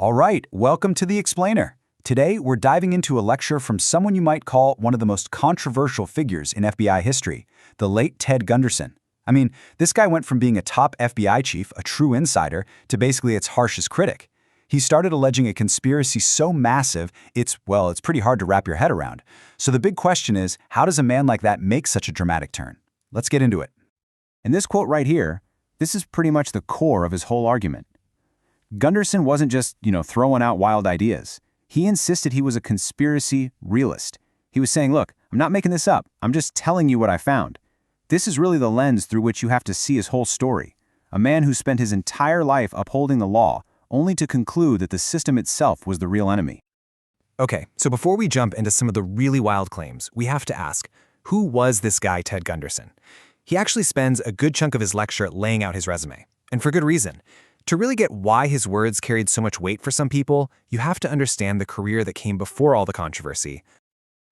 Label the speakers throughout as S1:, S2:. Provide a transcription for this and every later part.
S1: All right, welcome to The Explainer. Today, we're diving into a lecture from someone you might call one of the most controversial figures in FBI history, the late Ted Gunderson. I mean, this guy went from being a top FBI chief, a true insider, to basically its harshest critic. He started alleging a conspiracy so massive, it's pretty hard to wrap your head around. So the big question is, how does a man like that make such a dramatic turn? Let's get into it. In this quote right here, this is pretty much the core of his whole argument. Gunderson wasn't just, throwing out wild ideas. He insisted he was a conspiracy realist. He was saying, look, I'm not making this up. I'm just telling you what I found. This is really the lens through which you have to see his whole story. A man who spent his entire life upholding the law, only to conclude that the system itself was the real enemy.
S2: Okay, so before we jump into some of the really wild claims, we have to ask, who was this guy, Ted Gunderson? He actually spends a good chunk of his lecture laying out his resume, and for good reason. To really get why his words carried so much weight for some people, you have to understand the career that came before all the controversy.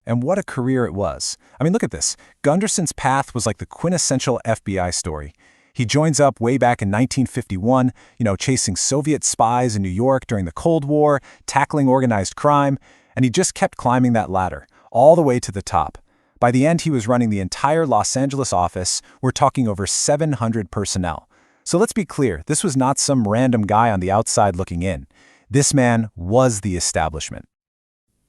S1: And what a career it was. I mean, look at this. Gunderson's path was like the quintessential FBI story. He joins up way back in 1951, chasing Soviet spies in New York during the Cold War, tackling organized crime, and he just kept climbing that ladder, all the way to the top. By the end, he was running the entire Los Angeles office. We're talking over 700 personnel. So let's be clear, this was not some random guy on the outside looking in. This man was the establishment.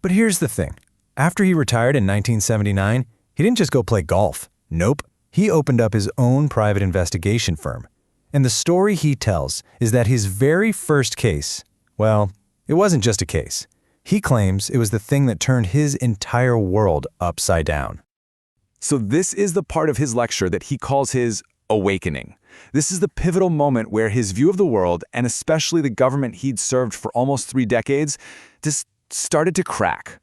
S2: But here's the thing. After he retired in 1979, he didn't just go play golf. Nope. He opened up his own private investigation firm. And the story he tells is that his very first case, it wasn't just a case. He claims it was the thing that turned his entire world upside down.
S3: So this is the part of his lecture that he calls his awakening. This is the pivotal moment where his view of the world, and especially the government he'd served for almost 3 decades, just started to crack.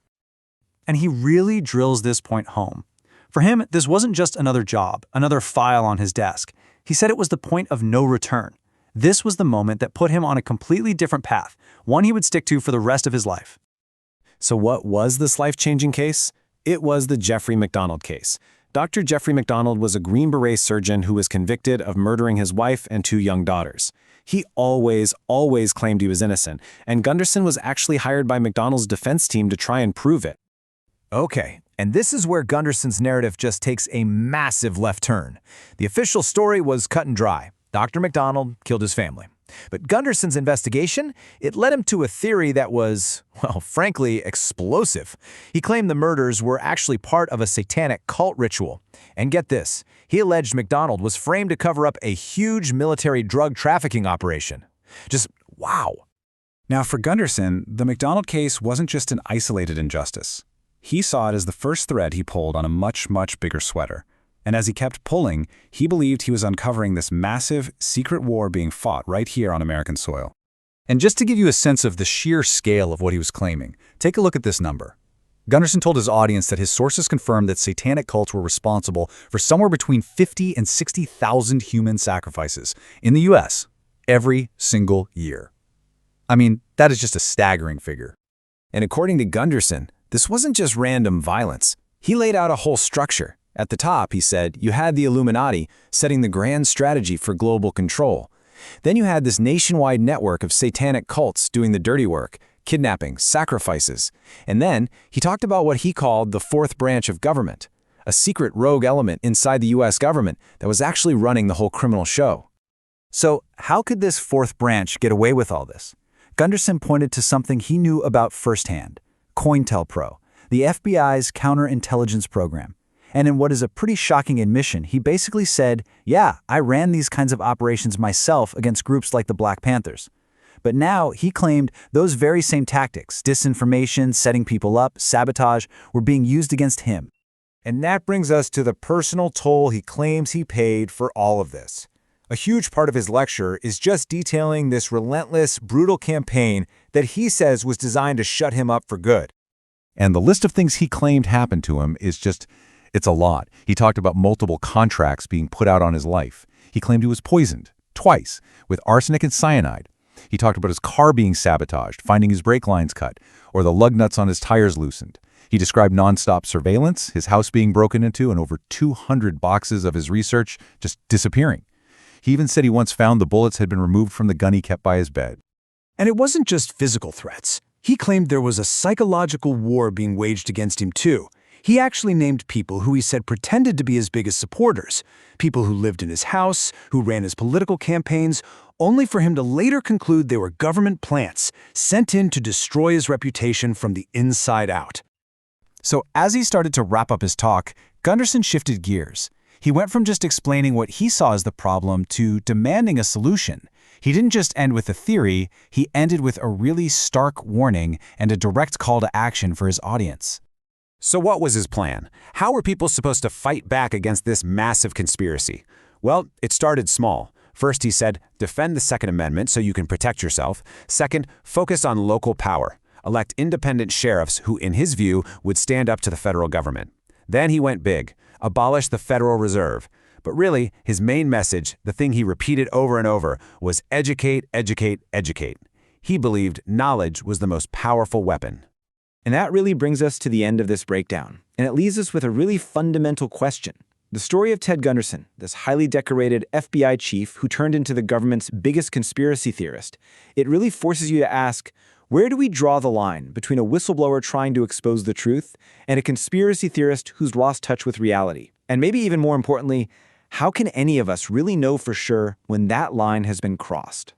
S4: And he really drills this point home. For him, this wasn't just another job, another file on his desk. He said it was the point of no return. This was the moment that put him on a completely different path, one he would stick to for the rest of his life.
S2: So what was this life-changing case? It was the Jeffrey MacDonald case. Dr. Jeffrey MacDonald was a Green Beret surgeon who was convicted of murdering his wife and 2 young daughters. He always claimed he was innocent, and Gunderson was actually hired by MacDonald's defense team to try and prove it.
S5: Okay, and this is where Gunderson's narrative just takes a massive left turn. The official story was cut and dry. Dr. MacDonald killed his family. But Gunderson's investigation, it led him to a theory that was, frankly, explosive. He claimed the murders were actually part of a satanic cult ritual. And get this, he alleged MacDonald was framed to cover up a huge military drug trafficking operation. Just wow.
S1: Now, for Gunderson, the MacDonald case wasn't just an isolated injustice. He saw it as the first thread he pulled on a much, much bigger sweater. And as he kept pulling, he believed he was uncovering this massive, secret war being fought right here on American soil. And just to give you a sense of the sheer scale of what he was claiming, take a look at this number. Gunderson told his audience that his sources confirmed that satanic cults were responsible for somewhere between 50 and 60,000 human sacrifices in the U.S. every single year. I mean, that is just a staggering figure.
S2: And according to Gunderson, this wasn't just random violence. He laid out a whole structure. At the top, he said, you had the Illuminati setting the grand strategy for global control. Then you had this nationwide network of satanic cults doing the dirty work, kidnapping, sacrifices. And then he talked about what he called the 4th branch of government, a secret rogue element inside the U.S. government that was actually running the whole criminal show.
S4: So how could this 4th branch get away with all this? Gunderson pointed to something he knew about firsthand, COINTELPRO, the FBI's counterintelligence program. And in what is a pretty shocking admission, he basically said, yeah, I ran these kinds of operations myself against groups like the Black Panthers. But now he claimed those very same tactics, disinformation, setting people up, sabotage, were being used against him.
S5: And that brings us to the personal toll he claims he paid for all of this. A huge part of his lecture is just detailing this relentless, brutal campaign that he says was designed to shut him up for good.
S3: And the list of things he claimed happened to him is it's a lot. He talked about multiple contracts being put out on his life. He claimed he was poisoned, twice, with arsenic and cyanide. He talked about his car being sabotaged, finding his brake lines cut, or the lug nuts on his tires loosened. He described nonstop surveillance, his house being broken into, and over 200 boxes of his research just disappearing. He even said he once found the bullets had been removed from the gun he kept by his bed.
S5: And it wasn't just physical threats. He claimed there was a psychological war being waged against him too. He actually named people who he said pretended to be his biggest supporters, people who lived in his house, who ran his political campaigns, only for him to later conclude they were government plants sent in to destroy his reputation from the inside out.
S1: So as he started to wrap up his talk, Gunderson shifted gears. He went from just explaining what he saw as the problem to demanding a solution. He didn't just end with a theory, he ended with a really stark warning and a direct call to action for his audience.
S2: So what was his plan? How were people supposed to fight back against this massive conspiracy? Well, it started small. First, he said, defend the Second Amendment so you can protect yourself. Second, focus on local power. Elect independent sheriffs who, in his view, would stand up to the federal government. Then he went big, abolish the Federal Reserve. But really, his main message, the thing he repeated over and over, was educate, educate, educate. He believed knowledge was the most powerful weapon.
S4: And that really brings us to the end of this breakdown. And it leaves us with a really fundamental question. The story of Ted Gunderson, this highly decorated FBI chief who turned into the government's biggest conspiracy theorist, it really forces you to ask, where do we draw the line between a whistleblower trying to expose the truth and a conspiracy theorist who's lost touch with reality? And maybe even more importantly, how can any of us really know for sure when that line has been crossed?